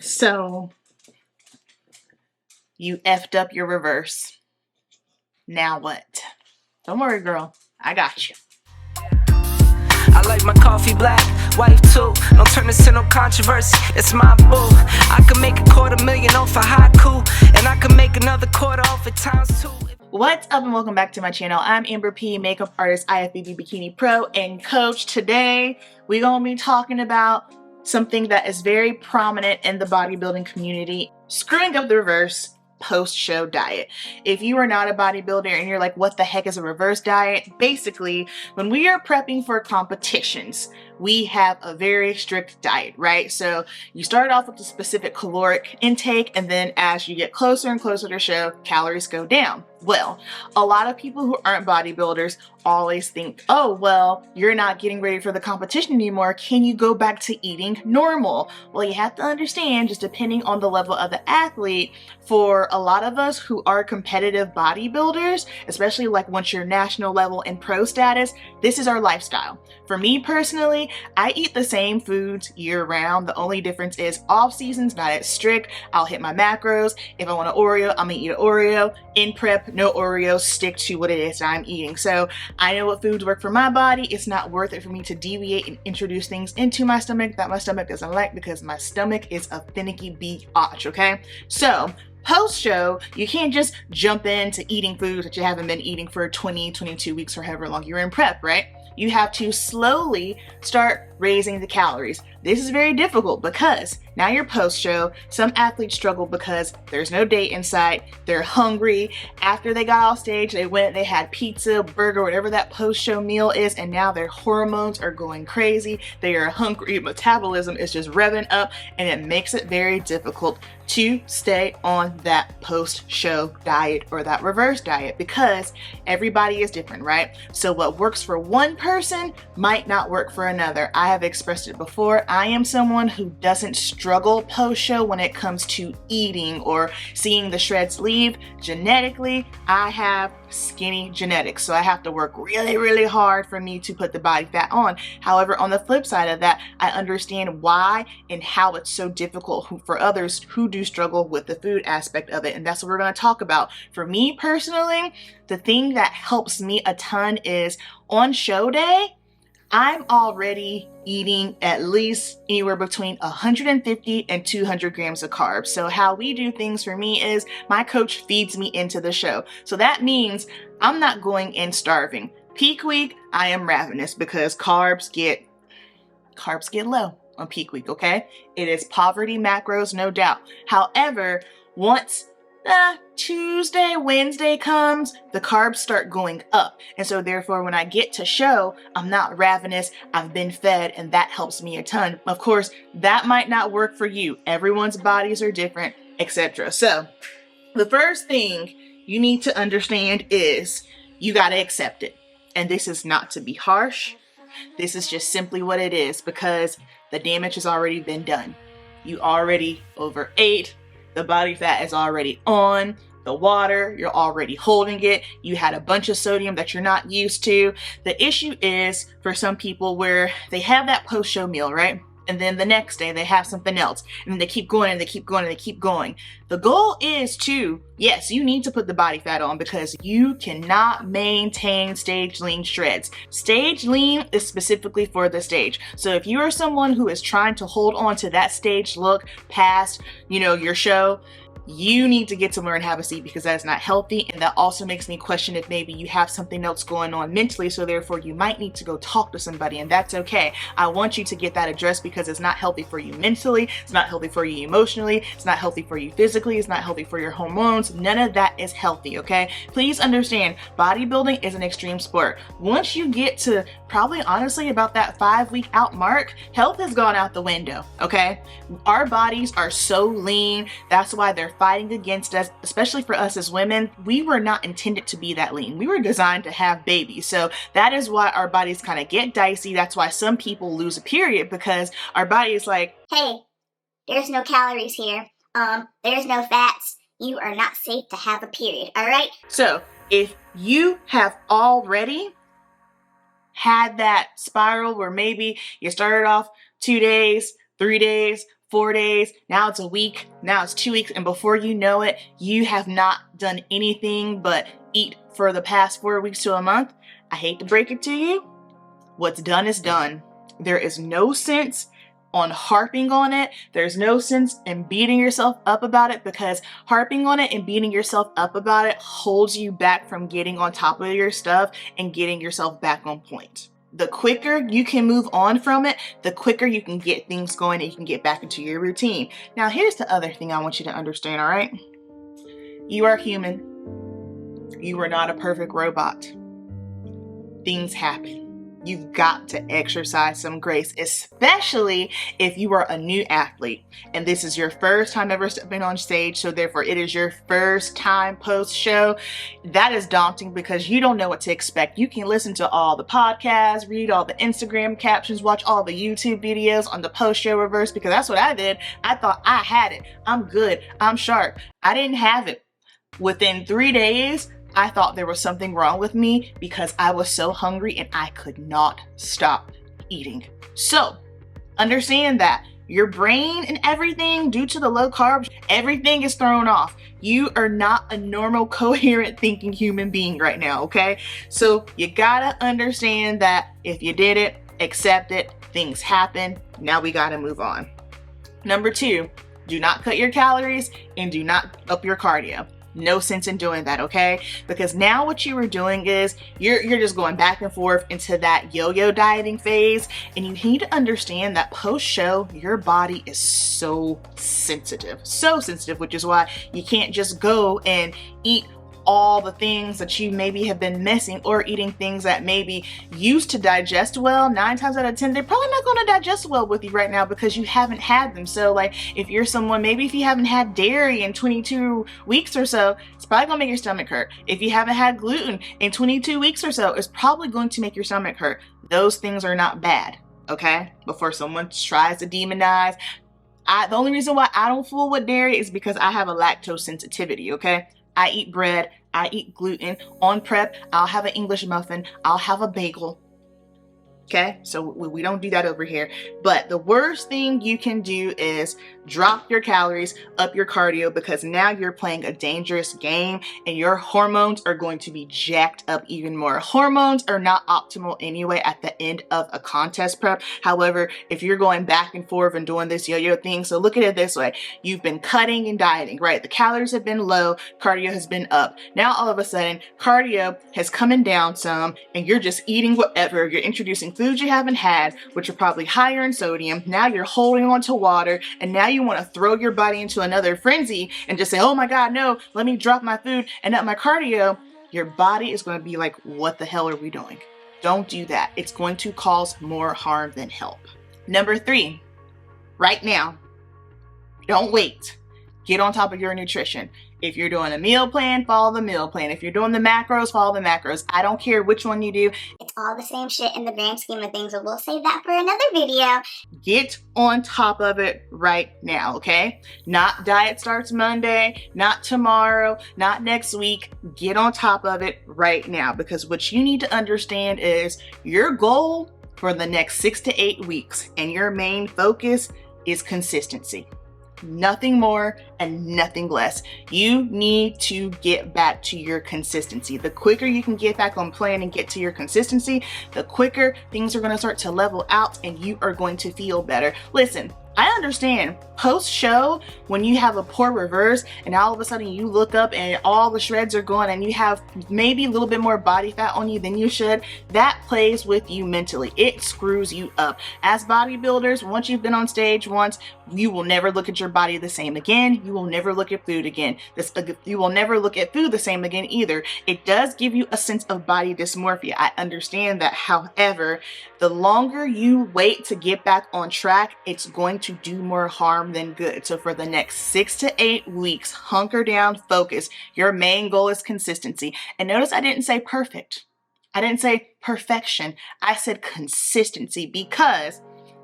So you effed up your reverse. Now what? Don't worry, girl. I got you. I like my coffee black, white too. Don't turn this into no controversy. It's my boo. I can make $250,000 off a haiku, and I can make another quarter off at times 2. What's up and welcome back to my channel. I'm Amberp, makeup artist, IFBB Bikini Pro, and coach. Today, we're going to be talking about something that is very prominent in the bodybuilding community, screwing up the reverse post-show diet. If you are not a bodybuilder and you're like, what the heck is a reverse diet? Basically, when we are prepping for competitions, we have a very strict diet, right? So you start off with a specific caloric intake, and then as you get closer and closer to show, calories go down. Well, a lot of people who aren't bodybuilders always think, oh, well, you're not getting ready for the competition anymore. Can you go back to eating normal? Well, you have to understand, just depending on the level of the athlete, for a lot of us who are competitive bodybuilders, especially like once you're national level and pro status, this is our lifestyle. For me personally, I eat the same foods year round. The only difference is off season's not as strict. I'll hit my macros. If I want an Oreo, I'm gonna eat an Oreo. In prep, no Oreos, stick to what it is that I'm eating. So I know what foods work for my body. It's not worth it for me to deviate and introduce things into my stomach that my stomach doesn't like, because my stomach is a finicky biatch, okay? So post-show, you can't just jump into eating foods that you haven't been eating for 20, 22 weeks or however long you're in prep, right? You have to slowly start raising the calories. This is very difficult because now you're post-show. Some athletes struggle because there's no date in sight. They're hungry. After they got off stage, they had pizza, burger, whatever that post-show meal is, and now their hormones are going crazy. They are hungry. Metabolism is just revving up, and it makes it very difficult to stay on that post-show diet or that reverse diet because everybody is different, right? So what works for one person might not work for another. I have expressed it before. I am someone who doesn't struggle post-show when it comes to eating or seeing the shreds leave. Genetically, I have skinny genetics, so I have to work really, really hard for me to put the body fat on. However, on the flip side of that, I understand why and how it's so difficult for others who do struggle with the food aspect of it, and that's what we're going to talk about. For me personally, the thing that helps me a ton is on show day, I'm already eating at least anywhere between 150 and 200 grams of carbs. So how we do things for me is my coach feeds me into the show. So that means I'm not going in starving. Peak week, I am ravenous because carbs get low on peak week, okay? It is poverty macros, no doubt. However, once Tuesday, Wednesday comes, the carbs start going up. And so therefore, when I get to show, I'm not ravenous, I've been fed, and that helps me a ton. Of course, that might not work for you. Everyone's bodies are different, etc. So the first thing you need to understand is you got to accept it. And this is not to be harsh. This is just simply what it is because the damage has already been done. You already overate. The body fat is already on. The water, you're already holding it. You had a bunch of sodium that you're not used to. The issue is for some people where they have that post-show meal, right? And then the next day they have something else. And then they keep going and they keep going and they keep going. The goal is to, yes, you need to put the body fat on because you cannot maintain stage lean shreds. Stage lean is specifically for the stage. So if you are someone who is trying to hold on to that stage look past, your show, you need to get somewhere and have a seat because that is not healthy. And that also makes me question if maybe you have something else going on mentally. So therefore you might need to go talk to somebody, and that's okay. I want you to get that addressed because it's not healthy for you mentally. It's not healthy for you emotionally. It's not healthy for you physically. It's not healthy for your hormones. None of that is healthy, okay? Please understand, bodybuilding is an extreme sport. Once you get to probably honestly about that 5-week out mark, health has gone out the window, okay? Our bodies are so lean. That's why they're fighting against us, especially for us as women. We were not intended to be that lean. We were designed to have babies. So that is why our bodies kind of get dicey. That's why some people lose a period because our body is like, hey, there's no calories here. There's no fats. You are not safe to have a period, all right? So if you have already had that spiral where maybe you started off 2 days, 3 days, 4 days, now it's a week, now it's 2 weeks, and before you know it, you have not done anything but eat for the past 4 weeks to a month. I hate to break it to you. What's done is done. There is no sense on harping on it. There's no sense in beating yourself up about it, because harping on it and beating yourself up about it holds you back from getting on top of your stuff and getting yourself back on point. The quicker you can move on from it, the quicker you can get things going and you can get back into your routine. Now, here's the other thing I want you to understand, all right? You are human. You are not a perfect robot. Things happen. You've got to exercise some grace, especially if you are a new athlete and this is your first time ever stepping on stage, so therefore it is your first time post-show. That is daunting because you don't know what to expect. You can listen to all the podcasts, read all the Instagram captions, watch all the YouTube videos on the post-show reverse, because that's what I did. I thought I had it. I'm good. I'm sharp. I didn't have it. Within 3 days, I thought there was something wrong with me because I was so hungry and I could not stop eating. So understand that your brain and everything, due to the low carbs, everything is thrown off. You are not a normal, coherent thinking human being right now, okay? So you gotta understand that if you did it, accept it, things happen. Now we gotta move on. Number 2, do not cut your calories and do not up your cardio. No sense in doing that, okay? Because now what you were doing is you're just going back and forth into that yo-yo dieting phase, and you need to understand that post-show, your body is so sensitive, which is why you can't just go and eat all the things that you maybe have been missing, or eating things that maybe used to digest well. 9 times out of 10, they're probably not going to digest well with you right now because you haven't had them. So like if you're someone, maybe if you haven't had dairy in 22 weeks or so, it's probably going to make your stomach hurt. If you haven't had gluten in 22 weeks or so, it's probably going to make your stomach hurt. Those things are not bad, okay? Before someone tries to demonize, the only reason why I don't fool with dairy is because I have a lactose sensitivity, okay? I eat bread, I eat gluten. On prep, I'll have an English muffin, I'll have a bagel. Okay, so we don't do that over here. But the worst thing you can do is drop your calories, up your cardio, because now you're playing a dangerous game and your hormones are going to be jacked up even more. Hormones are not optimal anyway at the end of a contest prep. However, if you're going back and forth and doing this yo-yo thing, so look at it this way. You've been cutting and dieting, right? The calories have been low, cardio has been up. Now all of a sudden, cardio has coming down some and you're just eating whatever. You're introducing foods you haven't had, which are probably higher in sodium. Now you're holding on to water, and now you want to throw your body into another frenzy and just say, oh my God, no, let me drop my food and up my cardio. Your body is going to be like, what the hell are we doing? Don't do that. It's going to cause more harm than help. Number 3, right now, don't wait. Get on top of your nutrition. If you're doing a meal plan, follow the meal plan. If you're doing the macros, follow the macros. I don't care which one you do. It's all the same shit in the grand scheme of things, but we'll save that for another video. Get on top of it right now, okay? Not diet starts Monday, not tomorrow, not next week. Get on top of it right now, because what you need to understand is your goal for the next 6 to 8 weeks and your main focus is consistency. Nothing more and nothing less. You need to get back to your consistency. The quicker you can get back on plan and get to your consistency, the quicker things are going to start to level out and you are going to feel better. Listen, I understand post-show when you have a poor reverse and all of a sudden you look up and all the shreds are gone and you have maybe a little bit more body fat on you than you should, that plays with you mentally. It screws you up. As bodybuilders, once you've been on stage once, you will never look at your body the same again. You will never look at food again. You will never look at food the same again either. It does give you a sense of body dysmorphia. I understand that. However, the longer you wait to get back on track, it's going to do more harm than good. So for the next 6 to 8 weeks, hunker down, focus. Your main goal is consistency. And notice I didn't say perfect. I didn't say perfection. I said consistency, because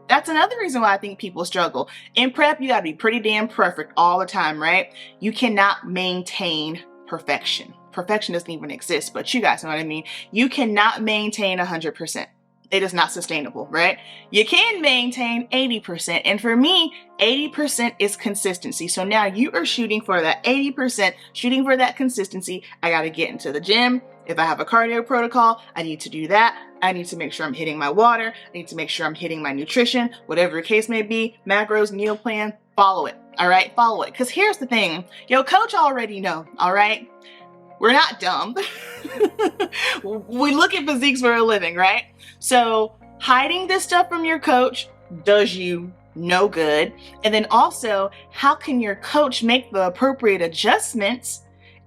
that's another reason why I think people struggle. In prep, you gotta be pretty damn perfect all the time, right? You cannot maintain perfection. Perfection doesn't even exist, but you guys know what I mean. You cannot maintain 100%. It is not sustainable, right? You can maintain 80%. And for me, 80% is consistency. So now you are shooting for that 80%, shooting for that consistency. I got to get into the gym. If I have a cardio protocol, I need to do that. I need to make sure I'm hitting my water. I need to make sure I'm hitting my nutrition, whatever the case may be, macros, meal plan, follow it. All right, follow it. Because here's the thing, yo, coach already know, all right? We're not dumb. We look at physiques for a living, right? So hiding this stuff from your coach does you no good. And then also, how can your coach make the appropriate adjustments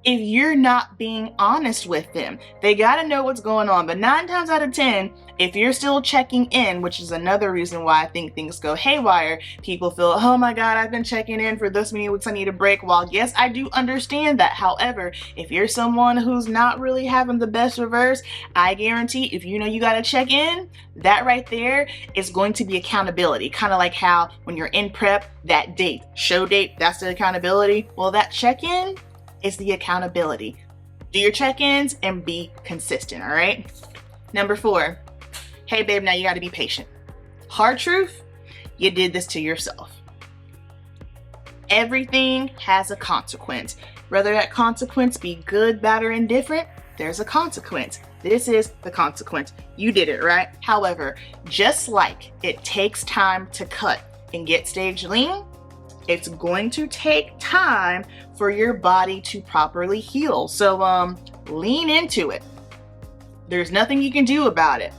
if you're not being honest with them? They got to know what's going on. But 9 times out of 10, if you're still checking in, which is another reason why I think things go haywire, people feel, oh my God, I've been checking in for this many weeks, I need a break. While yes, I do understand that. However, if you're someone who's not really having the best reverse, I guarantee if you know you got to check in, that right there is going to be accountability. Kind of like how when you're in prep, that date, show date, that's the accountability. Well, that check-in is the accountability. Do your check-ins and be consistent, all right? Number 4, hey babe, now you gotta be patient. Hard truth, you did this to yourself. Everything has a consequence. Whether that consequence be good, bad, or indifferent, there's a consequence. This is the consequence. You did it, right? However, just like it takes time to cut and get stage lean, it's going to take time for your body to properly heal. So lean into it. There's nothing you can do about it.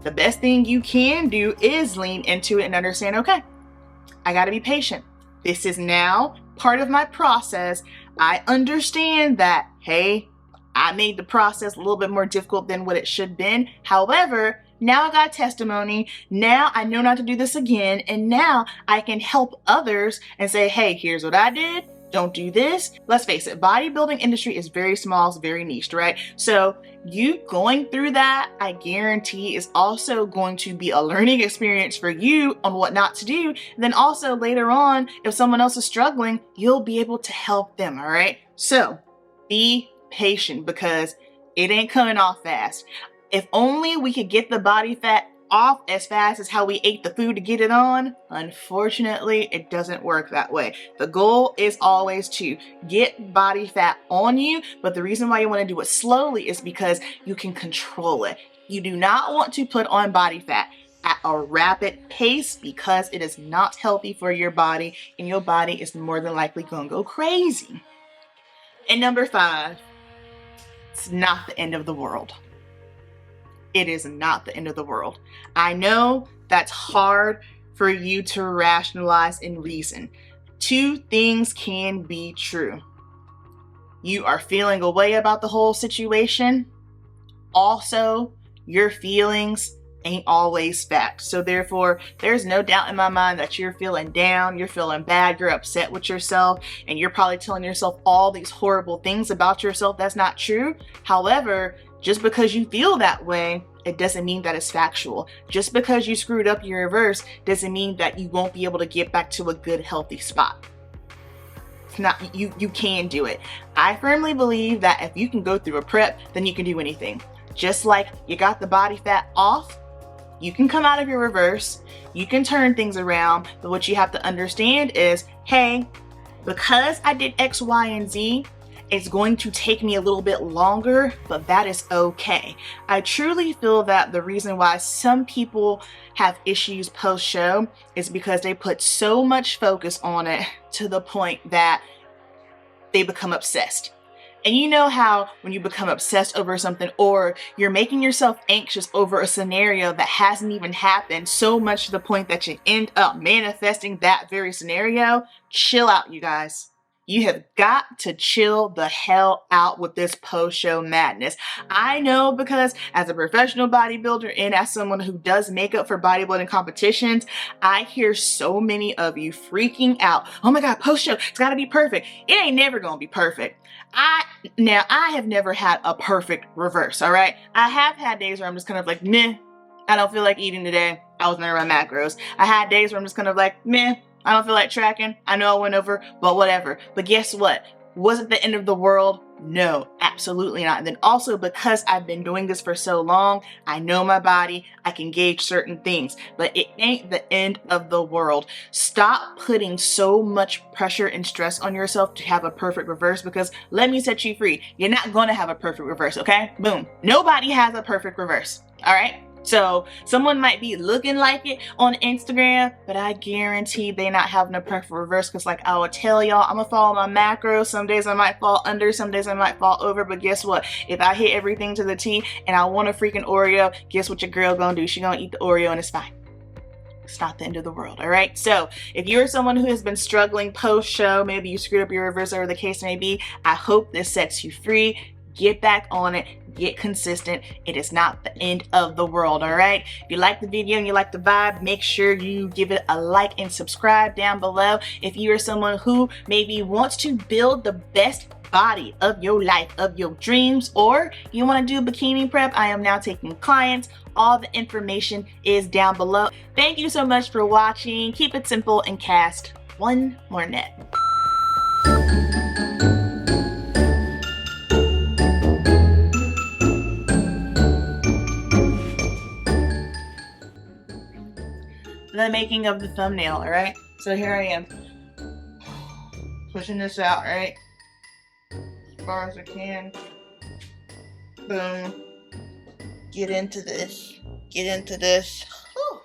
The best thing you can do is lean into it and understand, okay, I gotta be patient. This is now part of my process. I understand that, hey, I made the process a little bit more difficult than what it should have been. However, now I got testimony. Now I know not to do this again. And now I can help others and say, hey, here's what I did. Don't do this. Let's face it, bodybuilding industry is very small, it's very niched, right? So you going through that, I guarantee, is also going to be a learning experience for you on what not to do. And then also later on, if someone else is struggling, you'll be able to help them, all right? So be patient because it ain't coming off fast. If only we could get the body fat off as fast as how we ate the food to get it on. Unfortunately, it doesn't work that way. The goal is always to get body fat on you, but the reason why you want to do it slowly is because you can control it. You do not want to put on body fat at a rapid pace because it is not healthy for your body, and your body is more than likely going to go crazy. And number 5, it's not the end of the world. It is not the end of the world. I know that's hard for you to rationalize and reason. 2 things can be true. You are feeling a way about the whole situation. Also, your feelings ain't always fact. So therefore, there's no doubt in my mind that you're feeling down, you're feeling bad, you're upset with yourself, and you're probably telling yourself all these horrible things about yourself. That's not true. However, just because you feel that way, it doesn't mean that it's factual. Just because you screwed up your reverse doesn't mean that you won't be able to get back to a good, healthy spot. It's not, you can do it. I firmly believe that if you can go through a prep, then you can do anything. Just like you got the body fat off, you can come out of your reverse, you can turn things around, but what you have to understand is, hey, because I did X, Y, and Z, it's going to take me a little bit longer, but that is okay. I truly feel that the reason why some people have issues post-show is because they put so much focus on it to the point that they become obsessed. And you know how when you become obsessed over something, or you're making yourself anxious over a scenario that hasn't even happened, so much to the point that you end up manifesting that very scenario? Chill out, you guys. You have got to chill the hell out with this post-show madness. I know, because as a professional bodybuilder and as someone who does makeup for bodybuilding competitions, I hear so many of you freaking out. Oh my God, post-show, it's gotta be perfect. It ain't never gonna be perfect. I have never had a perfect reverse, all right? I have had days where I'm just kind of like, meh, I don't feel like eating today. I was never on macros. I had days where I'm just kind of like, meh, I don't feel like tracking. I know I went over, but whatever. But guess what? Was it the end of the world? No, absolutely not. And then also, because I've been doing this for so long, I know my body, I can gauge certain things, but it ain't the end of the world. Stop putting so much pressure and stress on yourself to have a perfect reverse, because let me set you free. You're not gonna have a perfect reverse, okay? Boom. Nobody has a perfect reverse, all right? So someone might be looking like it on Instagram, but I guarantee they not having a perfect reverse, because like I will tell y'all, I'm gonna follow my macros. Some days I might fall under, some days I might fall over, but guess what? If I hit everything to the T and I want a freaking Oreo, guess what your girl gonna do? She gonna eat the Oreo and it's fine. It's not the end of the world, all right? So if you're someone who has been struggling post-show, maybe you screwed up your reverse, or the case may be, I hope this sets you free. Get back on it, get consistent. It is not the end of the world, all right? If you like the video and you like the vibe, make sure you give it a like and subscribe down below. If you are someone who maybe wants to build the best body of your life, of your dreams, or you want to do bikini prep, I am now taking clients. All the information is down below. Thank you so much for watching. Keep it simple and cast one more net. The making of the thumbnail, all right? So here I am, pushing this out, right? As far as I can. Boom. Get into this. Get into this. Whew.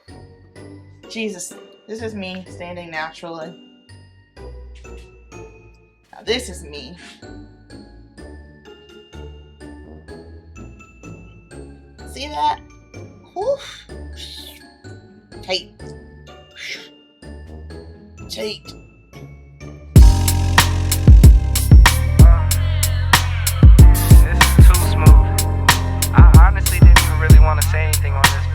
Jesus, this is me standing naturally. Now this is me. See that? Whew. Tight. Tight. This is too smooth. I honestly didn't even really want to say anything on this.